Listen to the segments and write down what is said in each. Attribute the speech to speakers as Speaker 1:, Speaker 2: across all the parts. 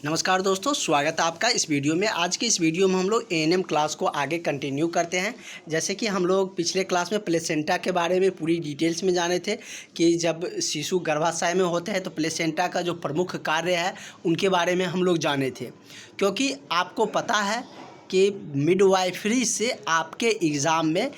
Speaker 1: नमस्कार दोस्तों, स्वागत है आपका इस वीडियो में। आज के इस वीडियो में हम लोग एएनएम क्लास को आगे कंटिन्यू करते हैं। जैसे कि हम लोग पिछले क्लास में प्लेसेंटा के बारे में पूरी डिटेल्स में जाने थे कि जब शिशु गर्भाशय में होते हैं तो प्लेसेंटा का जो प्रमुख कार्य है उनके बारे में हम लोग जाने थे। क्योंकि आपको पता है कि मिडवाइफरी से आपके एग्ज़ाम में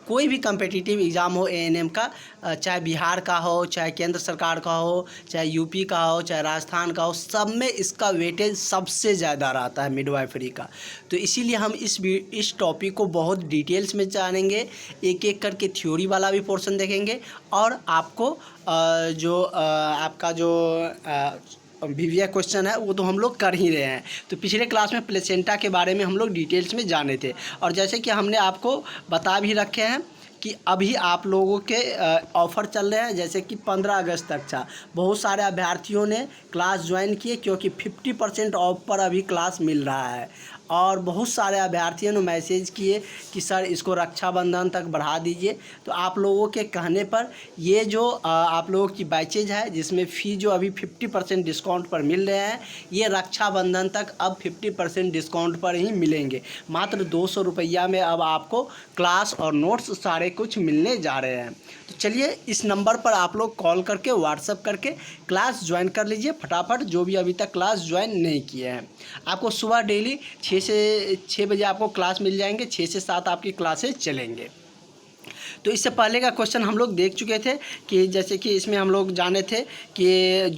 Speaker 1: कोई भी कम्पिटिटिव एग्ज़ाम हो एएनएम का, चाहे बिहार का हो, चाहे केंद्र सरकार का हो, चाहे यूपी का हो, चाहे राजस्थान का हो, सब में इसका वेटेज सबसे ज़्यादा रहता है मिडवाइफरी का। तो इसीलिए हम इस टॉपिक को बहुत डिटेल्स में जानेंगे, एक एक करके थ्योरी वाला भी पोर्शन देखेंगे और आपको आपका जो वीवीआई क्वेश्चन है वो तो हम लोग कर ही रहे हैं। तो पिछले क्लास में प्लेसेंटा के बारे में हम लोग डिटेल्स में जाने थे और जैसे कि हमने आपको बता भी रखे हैं कि अभी आप लोगों के ऑफ़र चल रहे हैं। जैसे कि 15 अगस्त तक था, बहुत सारे अभ्यर्थियों ने क्लास ज्वाइन किए क्योंकि 50% ऑफ पर अभी क्लास मिल रहा है। और बहुत सारे अभ्यर्थियों ने मैसेज किए कि सर इसको रक्षाबंधन तक बढ़ा दीजिए। तो आप लोगों के कहने पर ये जो आप लोगों की बैचेज है जिसमें फ़ी जो अभी 50% डिस्काउंट पर मिल रहे हैं, ये रक्षाबंधन तक अब 50% डिस्काउंट पर ही मिलेंगे। मात्र 200 रुपया में अब आपको क्लास और नोट्स सारे कुछ मिलने जा रहे हैं। तो चलिए इस नंबर पर आप लोग कॉल करके व्हाट्सअप करके क्लास ज्वाइन कर लीजिए फटाफट, जो भी अभी तक क्लास ज्वाइन नहीं किए हैं। आपको सुबह डेली 6 बजे आपको क्लास मिल जाएंगे, 6 से 7 आपकी क्लासेज चलेंगे। तो इससे पहले का क्वेश्चन हम लोग देख चुके थे कि जैसे कि इसमें हम लोग जाने थे कि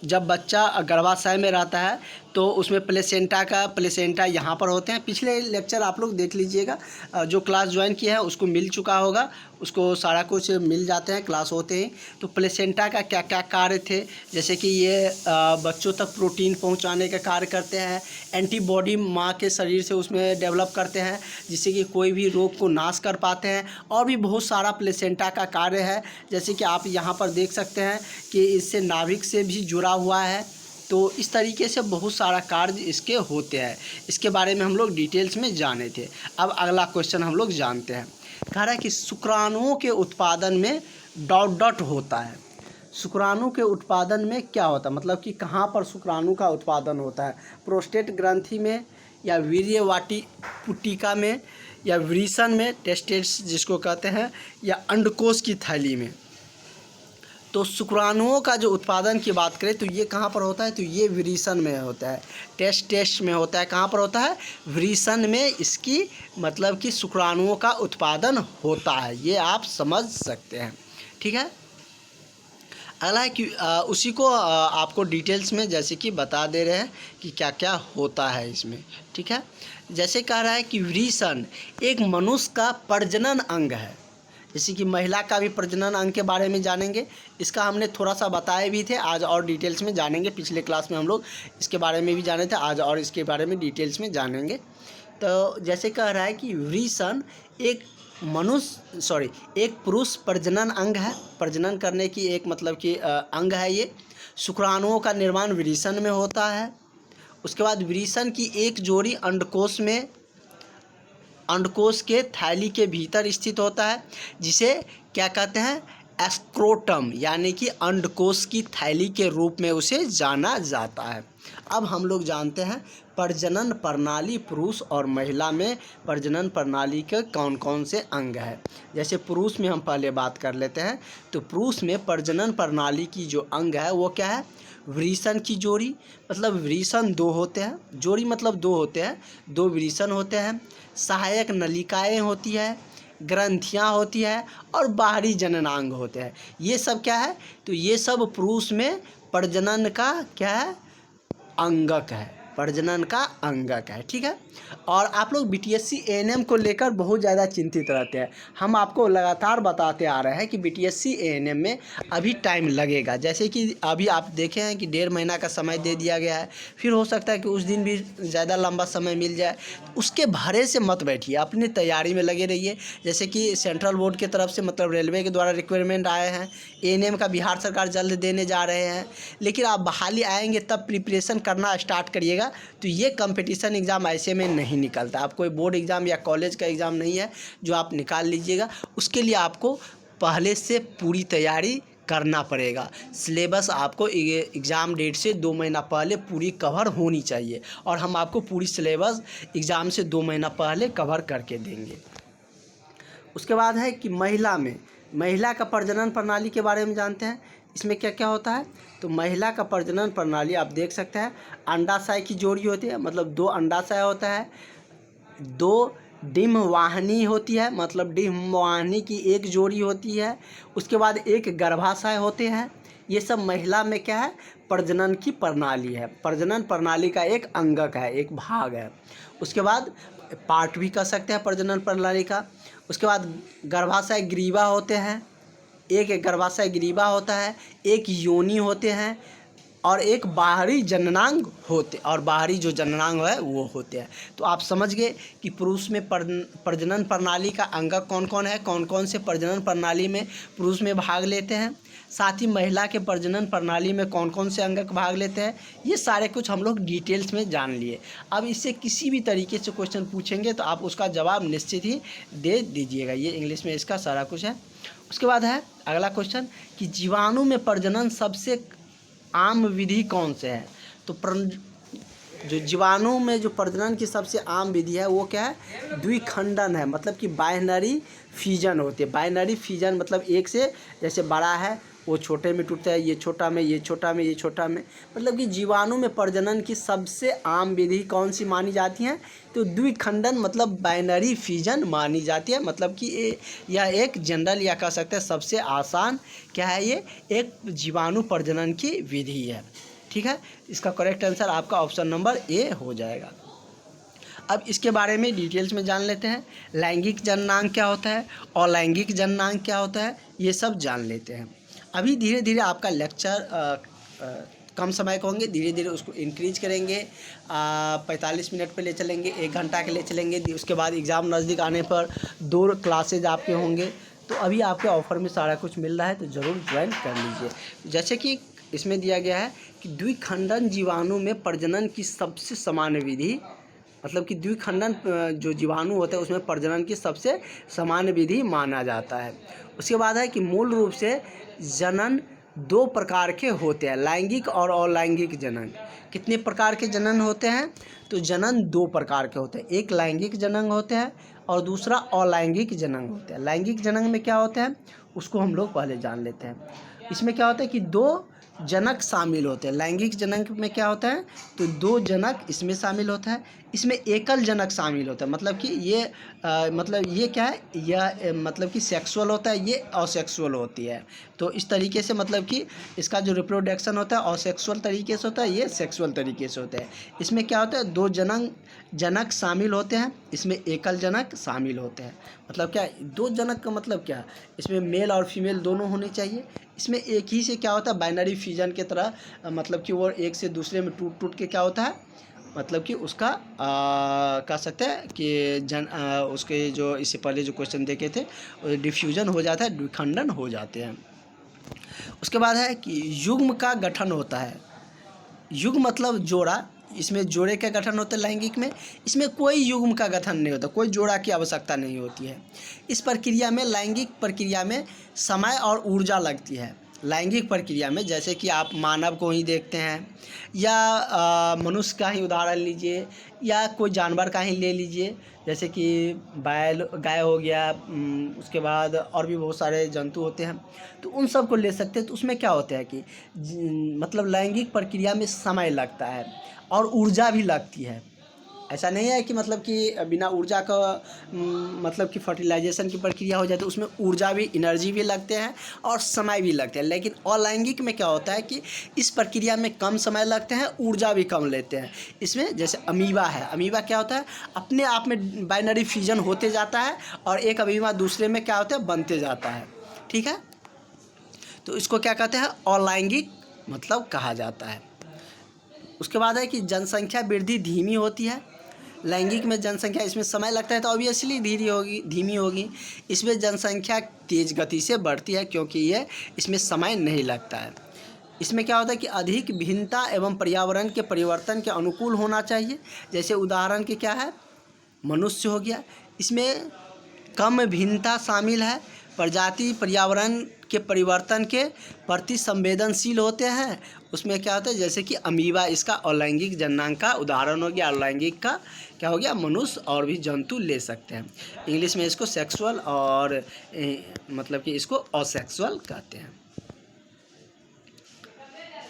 Speaker 1: जब बच्चा गर्भाशय में रहता है तो उसमें प्लेसेंटा यहाँ पर होते हैं। पिछले लेक्चर आप लोग देख लीजिएगा, जो क्लास ज्वाइन किया है उसको मिल चुका होगा, उसको सारा कुछ मिल जाते हैं क्लास होते ही। तो प्लेसेंटा का क्या क्या कार्य थे, जैसे कि ये बच्चों तक प्रोटीन पहुंचाने का कार्य करते हैं, एंटीबॉडी माँ के शरीर से उसमें डेवलप करते हैं जिससे कि कोई भी रोग को नाश कर पाते हैं, और भी बहुत सारा प्लेसेंटा का कार्य है। जैसे कि आप यहाँ पर देख सकते हैं कि इससे नाभिक से भी जुड़ा हुआ है। तो इस तरीके से बहुत सारा कार्य इसके होते हैं, इसके बारे में हम लोग डिटेल्स में जाने थे। अब अगला क्वेश्चन हम लोग जानते हैं। कह रहा है कि शुक्राणुओं के उत्पादन में डॉट डॉट होता है। शुक्राणु के उत्पादन में क्या होता है, मतलब कि कहाँ पर शुक्राणु का उत्पादन होता है? प्रोस्टेट ग्रंथि में, या वीर्यवाटी पुटिका में, या वृषण में, टेस्टेट्स जिसको कहते हैं, या अंडकोश की थैली में। तो शुक्राणुओं का जो उत्पादन की बात करें तो ये कहाँ पर होता है, तो ये वृषण में होता है, टेस्ट में होता है। कहाँ पर होता है? वृषण में इसकी मतलब कि शुक्राणुओं का उत्पादन होता है, ये आप समझ सकते हैं। ठीक है, अगला है कि उसी को आपको डिटेल्स में जैसे कि बता दे रहे हैं कि क्या क्या होता है इसमें। ठीक है, जैसे कह रहा है कि वृषण एक मनुष्य का प्रजनन अंग है। जैसे कि महिला का भी प्रजनन अंग के बारे में जानेंगे, इसका हमने थोड़ा सा बताए भी थे, आज और डिटेल्स में जानेंगे। पिछले क्लास में हम लोग इसके बारे में भी जाने थे, आज और इसके बारे में डिटेल्स में जानेंगे। तो जैसे कह रहा है कि वृषण एक पुरुष प्रजनन अंग है, प्रजनन करने की एक मतलब कि अंग है ये। शुक्राणुओं का निर्माण वृषण में होता है। उसके बाद वृषण की एक जोड़ी अंडकोश के थैली के भीतर स्थित होता है, जिसे क्या कहते हैं? एस्क्रोटम, यानी कि अंडकोश की थैली के रूप में उसे जाना जाता है। अब हम लोग जानते हैं प्रजनन प्रणाली पुरुष और महिला में प्रजनन प्रणाली के कौन कौन से अंग हैं। जैसे पुरुष में हम पहले बात कर लेते हैं। तो पुरुष में प्रजनन प्रणाली की जो अंग है वो क्या है? वृषण की जोड़ी, मतलब वृषण 2 होते हैं, जोड़ी मतलब 2 होते हैं, 2 वृषण होते हैं। सहायक नलिकाएं होती है, ग्रंथियां होती है, और बाहरी जननांग होते हैं। ये सब क्या है? तो ये सब पुरुष में प्रजनन का क्या है? अंगक है, प्रजनन का अंगक है। ठीक है, और आप लोग बीटीएससी एएनएम को लेकर बहुत ज़्यादा चिंतित रहते हैं। हम आपको लगातार बताते आ रहे हैं कि बीटीएससी एएनएम में अभी टाइम लगेगा। जैसे कि अभी आप देखे हैं कि 1.5 महीना का समय दे दिया गया है, फिर हो सकता है कि उस दिन भी ज़्यादा लंबा समय मिल जाए। उसके भरे से मत बैठिए, अपनी तैयारी में लगे रहिए। जैसे कि सेंट्रल बोर्ड की तरफ से मतलब रेलवे के द्वारा रिक्वायरमेंट आए हैं, एएनएम का बिहार सरकार जल्द देने जा रहे हैं, लेकिन आप बहाली आएंगे तब प्रिपरेशन करना स्टार्ट करिएगा। तो ये कंपटीशन एग्ज़ाम ऐसे में नहीं निकलता। आप कोई बोर्ड एग्ज़ाम या कॉलेज का एग्ज़ाम नहीं है जो आप निकाल लीजिएगा, उसके लिए आपको पहले से पूरी तैयारी करना पड़ेगा। सिलेबस आपको एग्ज़ाम डेट से 2 महीना पहले पूरी कवर होनी चाहिए और हम आपको पूरी सिलेबस एग्ज़ाम से 2 महीना पहले कवर करके देंगे। उसके बाद है कि महिला का प्रजनन प्रणाली के बारे में जानते हैं। इसमें क्या क्या होता है? तो महिला का प्रजनन प्रणाली आप देख सकते हैं, अंडाशय की जोड़ी होती है, मतलब 2 अंडाशय होता है, 2 डिम्बवाहिनी होती है, मतलब डिम्बवाहिनी की एक जोड़ी होती है, उसके बाद एक गर्भाशय होते हैं। ये सब महिला में क्या है? प्रजनन की प्रणाली है, प्रजनन प्रणाली का एक अंगक है, एक भाग है। उसके बाद पार्ट भी कह सकते हैं प्रजनन प्रणाली का। उसके बाद गर्भाशय ग्रीवा होते हैं, एक गर्भाशय ग्रीवा होता है, एक योनि होते हैं और एक बाहरी जननांग होते, और बाहरी जो जननांग है वो होते हैं। तो आप समझ गए कि पुरुष में प्रजनन प्रणाली का अंगक कौन कौन है, कौन कौन से प्रजनन प्रणाली में पुरुष में भाग लेते हैं, साथ ही महिला के प्रजनन प्रणाली में कौन कौन से अंगक भाग लेते हैं। ये सारे कुछ हम लोग डिटेल्स में जान लिए। अब इससे किसी भी तरीके से क्वेश्चन पूछेंगे तो आप उसका जवाब निश्चित ही दे दीजिएगा। ये इंग्लिश में इसका सारा कुछ है। उसके बाद है अगला क्वेश्चन कि जीवाणु में प्रजनन सबसे आम विधि कौन से है? तो जो जीवाणु में जो प्रजनन की सबसे आम विधि है वो क्या है? द्विखंडन है, मतलब कि बाइनरी फ्यूजन होती है। बाइनरी फ्यूजन मतलब एक से जैसे बड़ा है वो छोटे में टूटता है, ये छोटा में, ये छोटा में, ये छोटा में, मतलब कि जीवाणु में प्रजनन की सबसे आम विधि कौन सी मानी जाती है? तो द्विखंडन मतलब बाइनरी फ्यूजन मानी जाती है। मतलब कि यह एक जनरल या कह सकते हैं सबसे आसान क्या है, ये एक जीवाणु प्रजनन की विधि है। ठीक है, इसका करेक्ट आंसर आपका ऑप्शन नंबर ए हो जाएगा। अब इसके बारे में डिटेल्स में जान लेते हैं। लैंगिक जननांग क्या होता है, अलैंगिक जननांग क्या होता है, ये सब जान लेते हैं। अभी धीरे धीरे आपका लेक्चर कम समय का होंगे, धीरे धीरे उसको इंक्रीज करेंगे। 45 मिनट पे ले चलेंगे, 1 घंटा के ले चलेंगे। उसके बाद एग्ज़ाम नज़दीक आने पर 2 क्लासेज आपके होंगे। तो अभी आपके ऑफ़र में सारा कुछ मिल रहा है तो ज़रूर ज्वाइन कर लीजिए। जैसे कि इसमें दिया गया है कि द्विखंडन जीवाणु में प्रजनन की सबसे सामान्य विधि, मतलब कि द्विखंडन जो जीवाणु होते हैं उसमें प्रजनन की सबसे सामान्य विधि माना जाता है। उसके बाद है कि मूल रूप से जनन 2 प्रकार के होते हैं, लैंगिक और अलैंगिक जनन। कितने प्रकार के जनन होते हैं? तो जनन 2 प्रकार के होते हैं, एक लैंगिक जनन होते हैं और दूसरा अलैंगिक जनन होते हैं। लैंगिक जनन में क्या होते हैं उसको हम लोग पहले जान लेते हैं। इसमें क्या होता है कि 2 जनक शामिल होते हैं। लैंगिक जनक में क्या होता है? तो 2 जनक इसमें शामिल होता है। इसमें एकल जनक शामिल होता है, मतलब कि ये मतलब ये क्या है, यह मतलब कि सेक्सुअल होता है, ये असेक्सुअल होती है। तो इस तरीके से मतलब कि इसका जो रिप्रोडक्शन होता है असेक्सुअल तरीके से होता है, ये सेक्सुअल तरीके से होता है। इसमें क्या होता है? 2 जनक शामिल होते हैं, इसमें एकल जनक शामिल होते हैं। मतलब क्या 2 जनक का मतलब क्या है? इसमें मेल और फीमेल दोनों होने चाहिए। इसमें एक ही से क्या होता है, बाइनरी फ्यूजन की तरह, मतलब कि वो एक से दूसरे में टूट टूट के क्या होता है, मतलब कि उसका कह सकते हैं कि उसके जो इससे पहले जो क्वेश्चन देखे थे डिफ्यूजन हो जाता है, द्विखंडन हो जाते हैं। उसके बाद है कि युग्म का गठन होता है। युग्म मतलब जोड़ा, इसमें जोड़े का गठन होता है लैंगिक में। इसमें कोई युग्म का गठन नहीं होता, कोई जोड़ा की आवश्यकता नहीं होती है। इस प्रक्रिया में, लैंगिक प्रक्रिया में समय और ऊर्जा लगती है। लैंगिक प्रक्रिया में जैसे कि आप मानव को ही देखते हैं या मनुष्य का ही उदाहरण लीजिए या कोई जानवर का ही ले लीजिए, जैसे कि बैल गाय हो गया, उसके बाद और भी बहुत सारे जंतु होते हैं, तो उन सब को ले सकते हैं। तो उसमें क्या होता है कि मतलब लैंगिक प्रक्रिया में समय लगता है और ऊर्जा भी लगती है। ऐसा नहीं है कि मतलब कि बिना ऊर्जा का मतलब कि फर्टिलाइजेशन की प्रक्रिया हो जाती है, उसमें ऊर्जा भी, एनर्जी भी लगते हैं और समय भी लगते हैं। लेकिन अलैंगिक में क्या होता है कि इस प्रक्रिया में कम समय लगते हैं, ऊर्जा भी कम लेते हैं। इसमें जैसे अमीबा है, अमीबा क्या होता है, अपने आप में बाइनरी फ्यूजन होते जाता है और एक अमीबा दूसरे में क्या होता है, बनते जाता है। ठीक है, तो इसको क्या कहते हैं, अलैंगिक मतलब कहा जाता है। उसके बाद है कि जनसंख्या वृद्धि धीमी होती है। लैंगिक में जनसंख्या, इसमें समय लगता है तो ऑब्वियसली धीमी होगी। इसमें जनसंख्या तेज़ गति से बढ़ती है क्योंकि ये इसमें समय नहीं लगता है। इसमें क्या होता है कि अधिक भिन्नता एवं पर्यावरण के परिवर्तन के अनुकूल होना चाहिए। जैसे उदाहरण के क्या है, मनुष्य हो गया, इसमें कम भिन्नता शामिल है, प्रजाति पर्यावरण के परिवर्तन के प्रति संवेदनशील होते हैं। उसमें क्या होता है, जैसे कि अमीबा, इसका अलैंगिक जननांग का उदाहरण हो गया। अलैंगिक का क्या हो गया, मनुष्य और भी जंतु ले सकते हैं। इंग्लिश में इसको सेक्सुअल और मतलब कि इसको असेक्सुअल कहते हैं।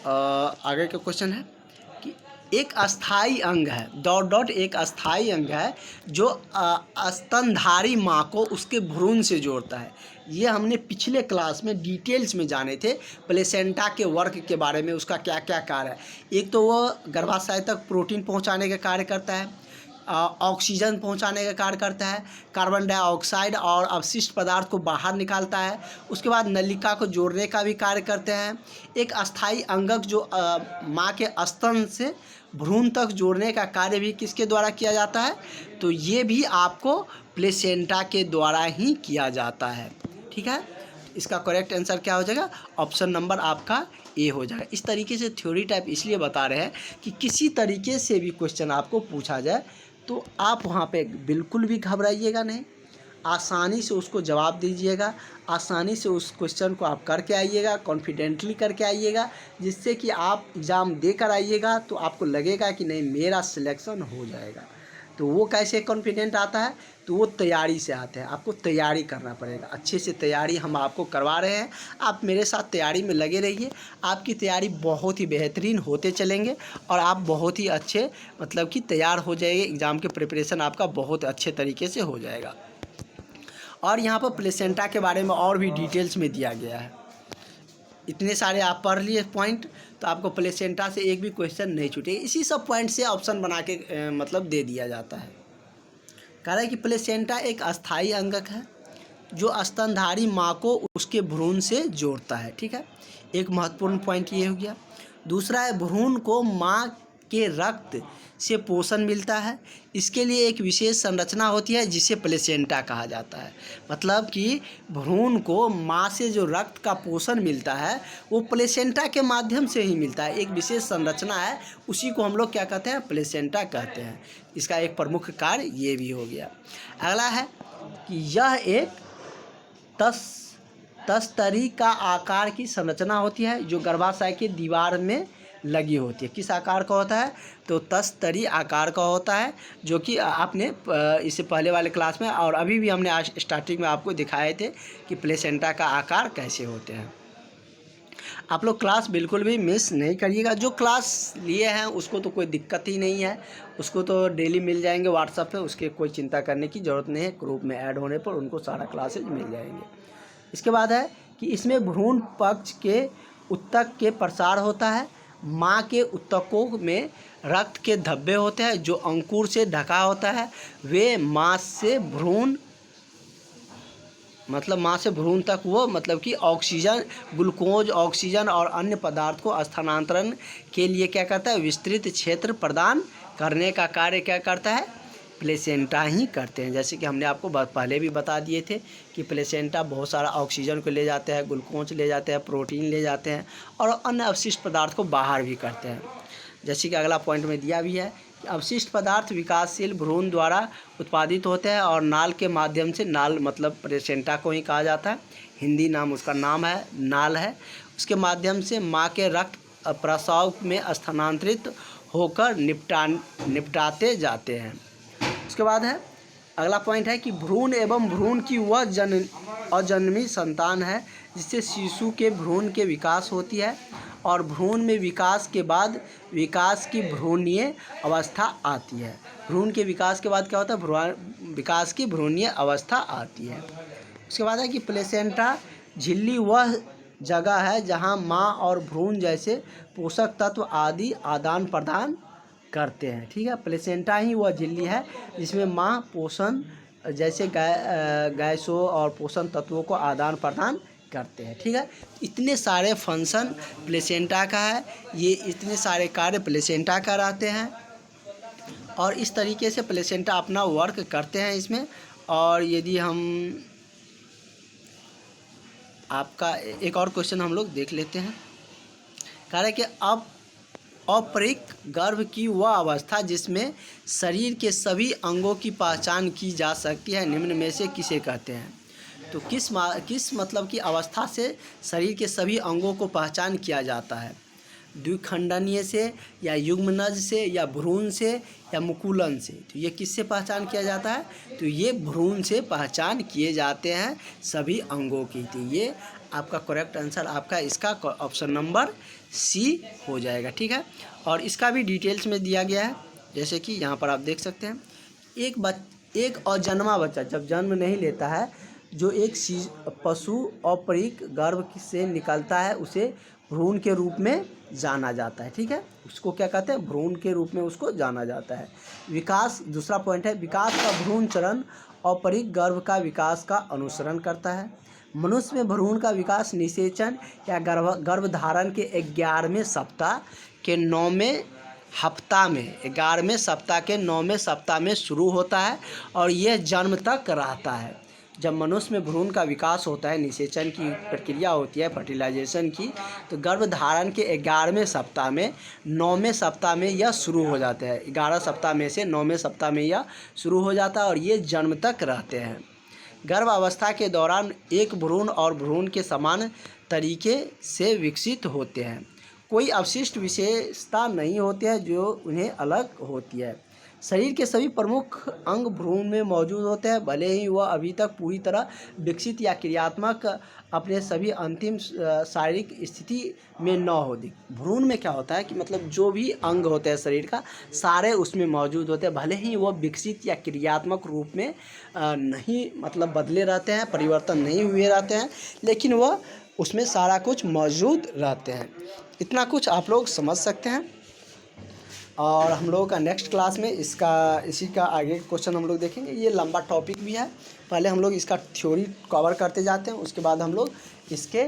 Speaker 1: आगे का क्वेश्चन है कि एक अस्थाई अंग है, डॉट डॉट, एक अस्थाई अंग है जो स्तनधारी माँ को उसके भ्रूण से जोड़ता है। ये हमने पिछले क्लास में डिटेल्स में जाने थे, प्लेसेंटा के वर्क के बारे में, उसका क्या क्या कार्य है। एक तो वो गर्भाशय तक प्रोटीन पहुंचाने का कार्य करता है, ऑक्सीजन पहुंचाने का कार्य करता है, कार्बन डाइऑक्साइड और अवशिष्ट पदार्थ को बाहर निकालता है। उसके बाद नलिका को जोड़ने का भी कार्य करते हैं। एक अस्थाई अंगक जो माँ के स्तन से भ्रूण तक जोड़ने का कार्य भी किसके द्वारा किया जाता है, तो ये भी आपको प्लेसेंटा के द्वारा ही किया जाता है। ठीक है, इसका करेक्ट आंसर क्या हो जाएगा, ऑप्शन नंबर आपका ए हो जाएगा। इस तरीके से थ्योरी टाइप इसलिए बता रहे हैं कि किसी तरीके से भी क्वेश्चन आपको पूछा जाए तो आप वहाँ पे बिल्कुल भी घबराइएगा नहीं, आसानी से उसको जवाब दीजिएगा, आसानी से उस क्वेश्चन को आप करके आइएगा, कॉन्फिडेंटली करके आइएगा, जिससे कि आप एग्ज़ाम दे कर आइएगा तो आपको लगेगा कि नहीं मेरा सिलेक्शन हो जाएगा। तो वो कैसे कॉन्फिडेंट आता है, तो वो तैयारी से आते हैं। आपको तैयारी करना पड़ेगा, अच्छे से तैयारी हम आपको करवा रहे हैं। आप मेरे साथ तैयारी में लगे रहिए, आपकी तैयारी बहुत ही बेहतरीन होते चलेंगे और आप बहुत ही अच्छे मतलब कि तैयार हो जाएंगे। एग्ज़ाम के प्रिपरेशन आपका बहुत अच्छे तरीके से हो जाएगा। और यहाँ पर प्लेसेंटा के बारे में और भी डिटेल्स में दिया गया है। इतने सारे आप पढ़ लिए पॉइंट, तो आपको प्लेसेंटा से एक भी क्वेश्चन नहीं छूटेगा। इसी सब पॉइंट से ऑप्शन बना के मतलब दे दिया जाता है। कह रहा है कि प्लेसेंटा एक अस्थाई अंगक है जो स्तनधारी माँ को उसके भ्रूण से जोड़ता है। ठीक है, एक महत्वपूर्ण पॉइंट ये हो गया। दूसरा है भ्रूण को माँ के रक्त से पोषण मिलता है। इसके लिए एक विशेष संरचना होती है जिसे प्लेसेंटा कहा जाता है। मतलब कि भ्रूण को माँ से जो रक्त का पोषण मिलता है वो प्लेसेंटा के माध्यम से ही मिलता है। एक विशेष संरचना है, उसी को हम लोग क्या कहते हैं, प्लेसेंटा कहते हैं। इसका एक प्रमुख कार्य ये भी हो गया। अगला है कि यह एक तस्तरी का आकार की संरचना होती है जो गर्भाशय की दीवार में लगी होती है। किस आकार का होता है, तो तस्तरी आकार का होता है, जो कि आपने इससे पहले वाले क्लास में और अभी भी हमने आज स्टार्टिंग में आपको दिखाए थे कि प्लेसेंटा का आकार कैसे होते हैं। आप लोग क्लास बिल्कुल भी मिस नहीं करिएगा। जो क्लास लिए हैं उसको तो कोई दिक्कत ही नहीं है, उसको तो डेली मिल जाएंगे व्हाट्सएप पे, उसके कोई चिंता करने की ज़रूरत नहीं है। ग्रुप में ऐड होने पर उनको सारा क्लासेज मिल जाएंगे। इसके बाद है कि इसमें भ्रूण पक्ष के उत्तक के प्रसार होता है। माँ के उत्तकों में रक्त के धब्बे होते हैं जो अंकुर से ढका होता है। वे माँ से भ्रूण तक वो मतलब कि ऑक्सीजन, ग्लूकोज, ऑक्सीजन और अन्य पदार्थ को स्थानांतरण के लिए क्या करता है, विस्तृत क्षेत्र प्रदान करने का कार्य क्या करता है, प्लेसेंटा ही करते हैं। जैसे कि हमने आपको पहले भी बता दिए थे कि प्लेसेंटा बहुत सारा ऑक्सीजन को ले जाते हैं, ग्लूकोज ले जाते हैं, प्रोटीन ले जाते हैं और अन्य अवशिष्ट पदार्थ को बाहर भी करते हैं। जैसे कि अगला पॉइंट में दिया भी है कि अवशिष्ट पदार्थ विकासशील भ्रूण द्वारा उत्पादित होते हैं और नाल के माध्यम से, नाल मतलब प्लेसेंटा को ही कहा जाता है, हिंदी नाम उसका नाम है नाल है, उसके माध्यम से माँ के रक्त प्रस्राव में स्थानांतरित होकर निपटाते जाते हैं। उसके बाद है अगला पॉइंट है कि भ्रूण एवं भ्रूण की वह अजन्मी संतान है जिससे शिशु के भ्रूण के विकास होती है और भ्रूण में विकास के बाद विकास की भ्रूणीय अवस्था आती है। भ्रूण के विकास के बाद क्या होता है, विकास की भ्रूणीय अवस्था आती है। उसके बाद है कि प्लेसेंटा झिल्ली वह जगह है जहां माँ और भ्रूण जैसे पोषक तत्व आदि आदान प्रदान करते हैं। ठीक है, प्लेसेंटा ही वह झिल्ली है जिसमें माँ पोषण जैसे गैसों और पोषण तत्वों को आदान प्रदान करते हैं। ठीक है, इतने सारे फंक्शन प्लेसेंटा का है, ये इतने सारे कार्य प्लेसेंटा कराते हैं और इस तरीके से प्लेसेंटा अपना वर्क करते हैं इसमें। और यदि हम आपका एक और क्वेश्चन हम लोग देख लेते हैं। कह रहे हैं कि अब अपरिक गर्भ की वह अवस्था जिसमें शरीर के सभी अंगों की पहचान की जा सकती है निम्न में से किसे कहते हैं। तो किस मतलब की अवस्था से शरीर के सभी अंगों को पहचान किया जाता है? द्विखंडनीय से, या युग्मनज से, या भ्रूण से, या मुकुलन से? तो ये किससे पहचान किया जाता है? तो ये भ्रूण से पहचान किए जाते हैं सभी अंगों की। तो ये आपका करेक्ट आंसर आपका इसका ऑप्शन नंबर सी हो जाएगा, ठीक है। और इसका भी डिटेल्स में दिया गया है, जैसे कि यहाँ पर आप देख सकते हैं। एक अजन्मा बच्चा जब जन्म नहीं लेता है, जो एक पशु अपरिक गर्भ से निकलता है, उसे भ्रूण के रूप में जाना जाता है, ठीक है। उसको क्या कहते हैं? भ्रूण के रूप में उसको जाना जाता है। विकास, दूसरा पॉइंट है, विकास का भ्रूण चरण अपरिक गर्भ का विकास का अनुसरण करता है। मनुष्य में भ्रूण का विकास निषेचन या गर्भधारण के 11वें सप्ताह के 9वें हफ्ता में 11वें सप्ताह के 9वें सप्ताह में शुरू होता है और यह जन्म तक रहता है। जब मनुष्य में भ्रूण का विकास होता है, निषेचन की प्रक्रिया होती है, फर्टिलाइजेशन की, तो गर्भधारण के 11वें सप्ताह में 9वें सप्ताह में यह शुरू हो जाता है। 11 सप्ताह में से 9वें सप्ताह में यह शुरू हो जाता है और ये जन्म तक रहते हैं। गर्भ अवस्था के दौरान एक भ्रूण और भ्रूण के समान तरीके से विकसित होते हैं। कोई अवशिष्ट विशेषता नहीं होती है जो उन्हें अलग होती है। शरीर के सभी प्रमुख अंग भ्रूण में मौजूद होते हैं, भले ही वह अभी तक पूरी तरह विकसित या क्रियात्मक अपने सभी अंतिम शारीरिक स्थिति में न हो। भ्रूण में क्या होता है कि मतलब जो भी अंग होते हैं शरीर का, सारे उसमें मौजूद होते हैं, भले ही वह विकसित या क्रियात्मक रूप में नहीं मतलब बदले रहते हैं, परिवर्तन नहीं हुए रहते हैं, लेकिन वह उसमें सारा कुछ मौजूद रहते हैं। इतना कुछ आप लोग समझ सकते हैं। और हम लोगों का नेक्स्ट क्लास में इसी का आगे क्वेश्चन हम लोग देखेंगे। ये लंबा टॉपिक भी है, पहले हम लोग इसका थ्योरी कवर करते जाते हैं, उसके बाद हम लोग इसके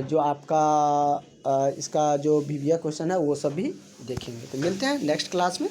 Speaker 1: जो आपका इसका जो बीबीए क्वेश्चन है वो सब भी देखेंगे। तो मिलते हैं नेक्स्ट क्लास में।